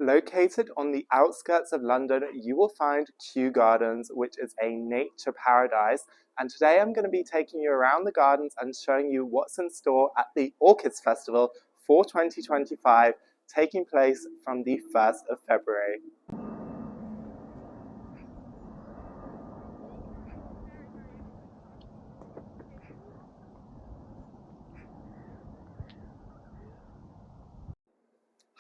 Located on the outskirts of London, you will find Kew Gardens, which is a nature paradise. And today I'm going to be taking you around the gardens and showing you what's in store at the Orchids Festival for 2025, taking place from the 1st of February.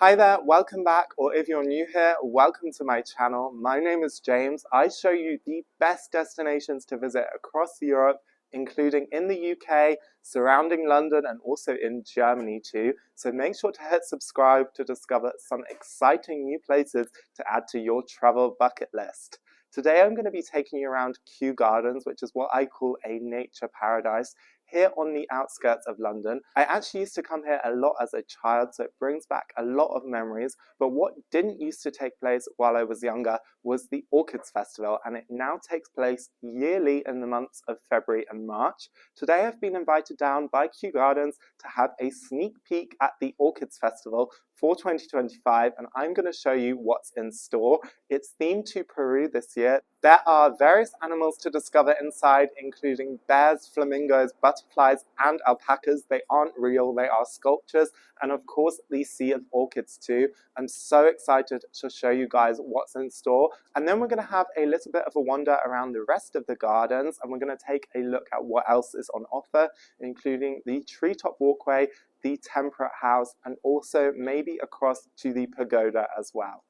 Hi there, welcome back, or if you're new here, welcome to my channel. My name is James. I show you the best destinations to visit across Europe, including in the UK, surrounding London, and also in Germany too. So make sure to hit subscribe to discover some exciting new places to add to your travel bucket list. Today I'm going to be taking you around Kew Gardens, which is what I call a nature paradise, here on the outskirts of London. I actually used to come here a lot as a child, so it brings back a lot of memories. But what didn't used to take place while I was younger was the Orchids Festival, and it now takes place yearly in the months of February and March. Today I've been invited down by Kew Gardens to have a sneak peek at the Orchids Festival for 2025, and I'm going to show you what's in store. It's themed to Peru this year. There are various animals to discover inside, including bears, flamingos, butterflies, and alpacas. They aren't real, they are sculptures, and of course the sea of orchids too. I'm so excited to show you guys what's in store, and then we're going to have a little bit of a wander around the rest of the gardens, and we're going to take a look at what else is on offer, including the Treetop walkway, the temperate house, and also maybe across to the pagoda as well.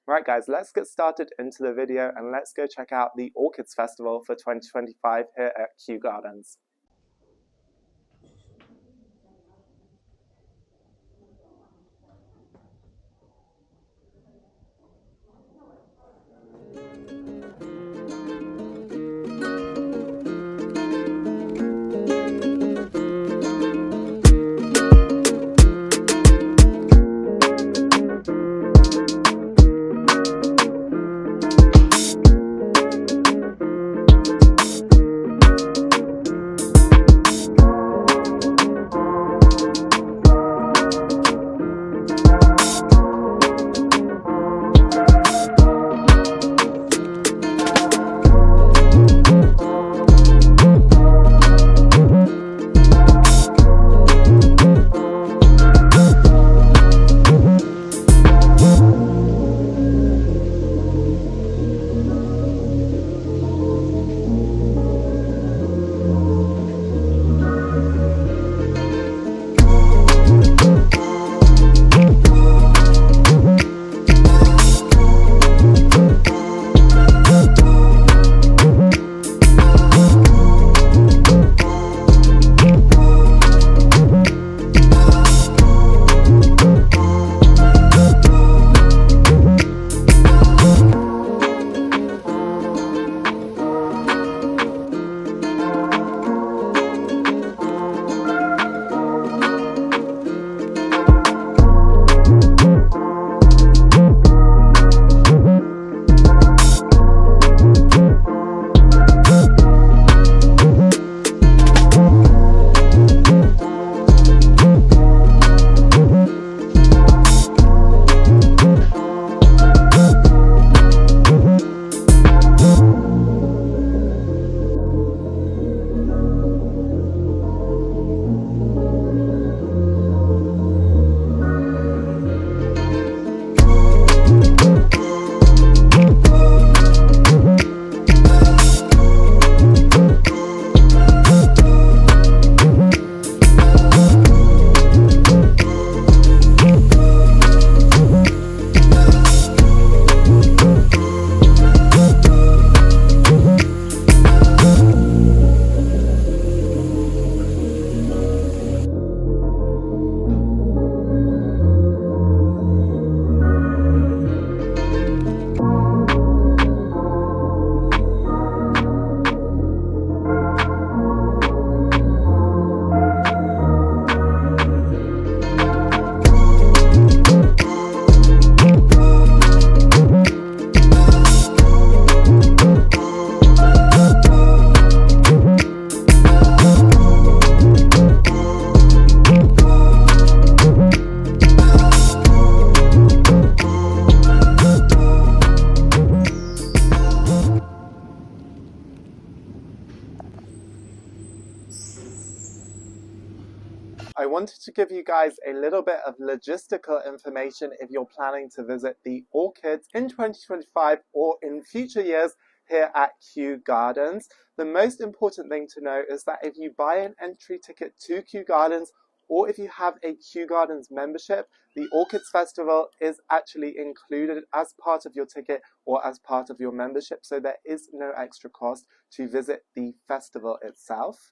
Right guys, let's get started into the video and let's go check out the Orchids Festival for 2025 here at Kew Gardens. wanted to give you guys a little bit of logistical information if you're planning to visit the orchids in 2025 or in future years here at Kew Gardens. The most important thing to know is that if you buy an entry ticket to Kew Gardens, or if you have a Kew Gardens membership, the Orchids Festival is actually included as part of your ticket or as part of your membership, so there is no extra cost to visit the festival itself.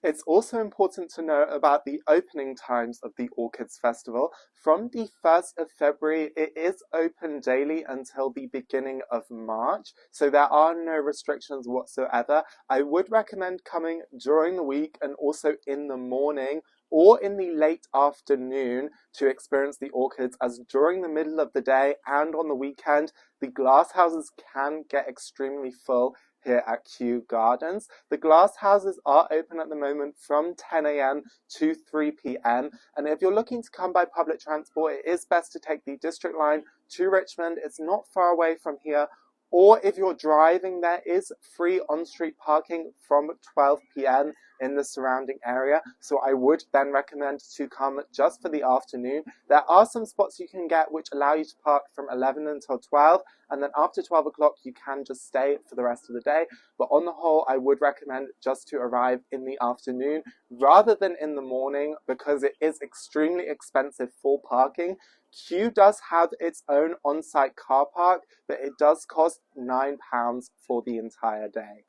It's also important to know about the opening times of the Orchids Festival. From the 1st of February, it is open daily until the beginning of March, so there are no restrictions whatsoever. I would recommend coming during the week and also in the morning or in the late afternoon to experience the orchids, as during the middle of the day and on the weekend, the glass houses can get extremely full here at Kew Gardens. The glass houses are open at the moment from 10 a.m. to 3 p.m. and if you're looking to come by public transport, it is best to take the district line to Richmond. It's not far away from here. Or if you're driving, there is free on-street parking from 12 p.m. in the surrounding area. So I would then recommend to come just for the afternoon. There are some spots you can get which allow you to park from 11 until 12. And then after 12 o'clock, you can just stay for the rest of the day. But on the whole, I would recommend just to arrive in the afternoon rather than in the morning, because it is extremely expensive for parking. Kew does have its own on-site car park, but it does cost £9 for the entire day.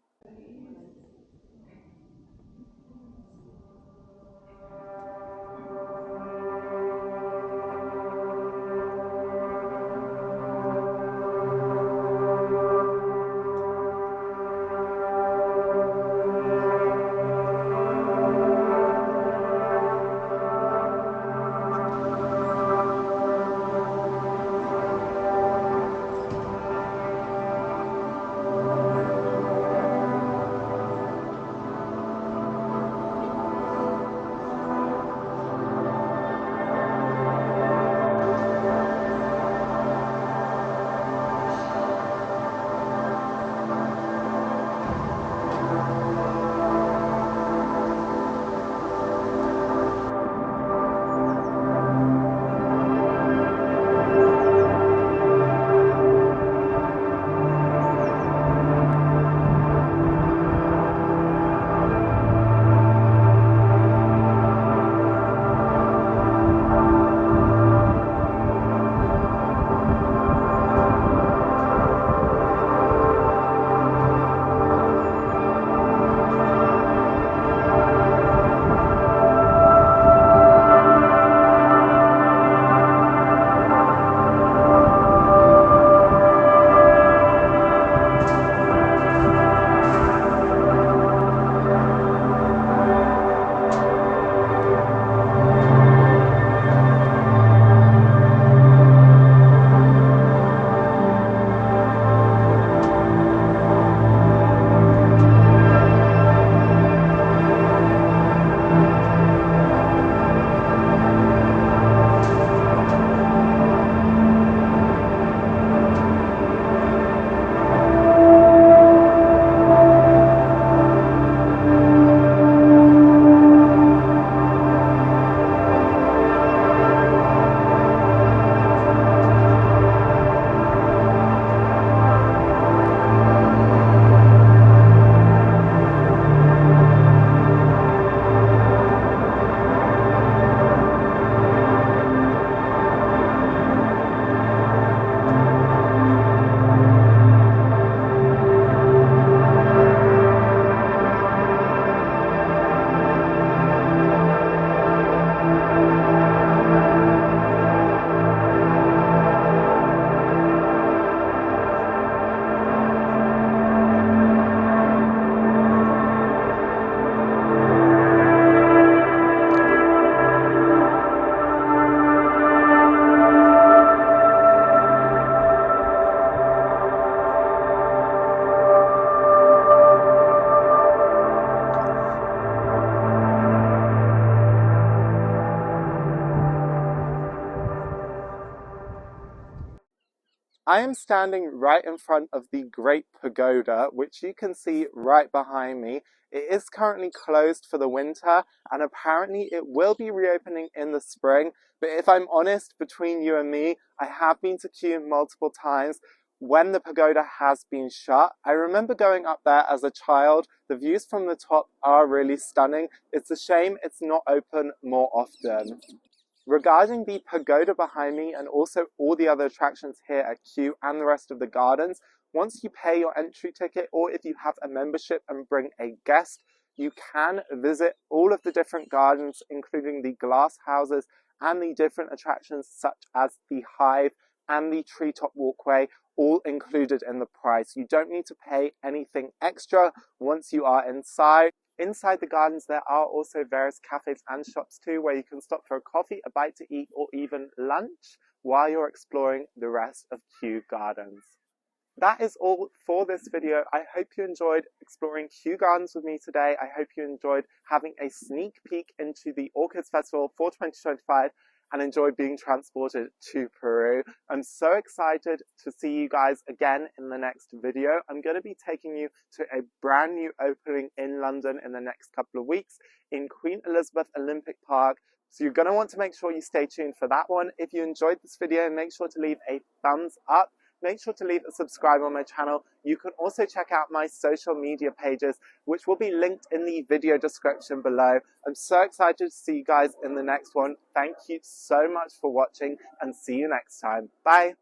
I am standing right in front of the Great Pagoda, which you can see right behind me. It is currently closed for the winter, and apparently it will be reopening in the spring. But if I'm honest, between you and me, I have been to Kew multiple times when the pagoda has been shut. I remember going up there as a child. The views from the top are really stunning. It's a shame it's not open more often. Regarding the pagoda behind me and also all the other attractions here at Kew and the rest of the gardens, once you pay your entry ticket, or if you have a membership and bring a guest, you can visit all of the different gardens, including the glass houses and the different attractions such as the hive and the treetop walkway, all included in the price. You don't need to pay anything extra once you are inside. Inside the gardens, there are also various cafes and shops too, where you can stop for a coffee, a bite to eat, or even lunch while you're exploring the rest of Kew Gardens. That is all for this video. I hope you enjoyed exploring Kew Gardens with me today. I hope you enjoyed having a sneak peek into the Orchids Festival for 2025 and enjoyed being transported to Peru. I'm so excited to see you guys again in the next video. I'm going to be taking you to a brand new opening in London in the next couple of weeks in Queen Elizabeth Olympic Park. So you're going to want to make sure you stay tuned for that one. If you enjoyed this video, make sure to leave a thumbs up. Make sure to leave a subscribe on my channel. You can also check out my social media pages, which will be linked in the video description below. I'm so excited to see you guys in the next one. Thank you so much for watching and see you next time. Bye.